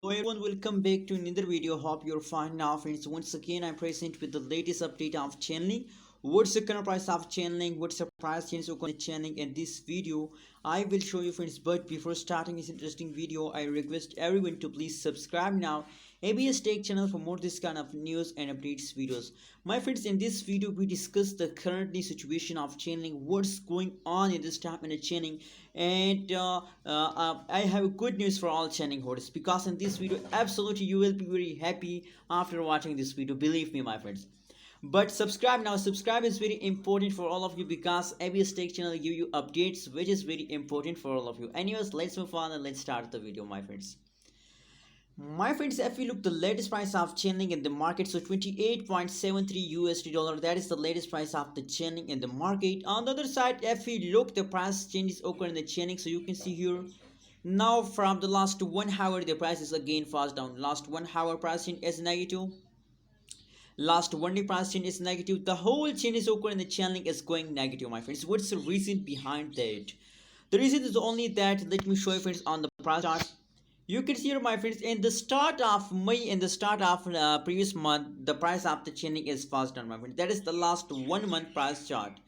Everyone, welcome back to another video. Hope you're fine now, friends. Once again, I'm present with the latest update of Chainlink. What's the current price of Chainlink? What's the price change of Chainlink? In this video, I will show you, friends. But before starting this interesting video, I request everyone to please subscribe now. ABS Tech channel for more this kind of news and updates videos. My friends, in this video, we discuss the currently situation of Chainlink, what's going on in this time in the Chainlink, and I have good news for all Chainlink holders because in this video, absolutely you will be very happy after watching this video. Believe me, my friends. But subscribe now. Subscribe is very important for all of you because ABS Tech channel give you updates, which is very important for all of you. Anyways, let's move on and let's start the video, my friends. My friends, if we look the latest price of Chainlink in the market, so 28.73 USD dollar, that is the latest price of the Chainlink in the market. On the other side, if we look the price changes occur in the Chainlink, so you can see here now from the last 1 hour the price is again fast down. Last 1 hour price change is negative. Last 1 day price change is negative. The whole chain is occur in the Chainlink is going negative, my friends. What's the reason behind that? The reason is only that, let me show you, friends, on the price chart. You can see here, my friends, in the start of May, in the start of previous month, the price of the Chainlink is fast down, my friends. That is the last 1 month price chart.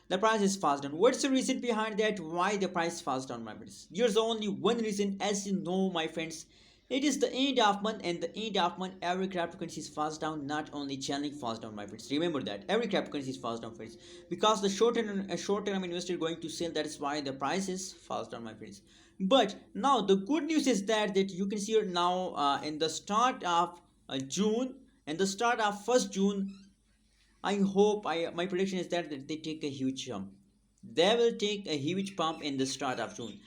The price is fast down. What's the reason behind that? Why the price fast down, my friends? There's only one reason, as you know, my friends. It is the end of month, and the end of month, every cryptocurrency is fast down. Not only Chainlink fast down, my friends. Remember that every cryptocurrency is fast down, friends. Because the short-term investor going to sell. That is why the price is fast down, my friends. But now the good news is that you can see here now in the start of June, and the start of 1st June, I hope my prediction is that they take a huge jump. They will take a huge pump in the start of June.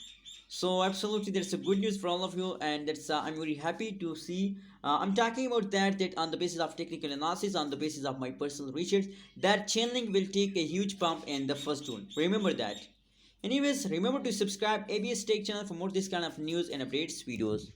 So absolutely, that's a good news for all of you, and that's I'm very happy to see. I'm talking about that on the basis of technical analysis, on the basis of my personal research, that Chainlink will take a huge pump in the 1st June. Remember that. Anyways, remember to subscribe ABS Tech channel for more this kind of news and updates videos.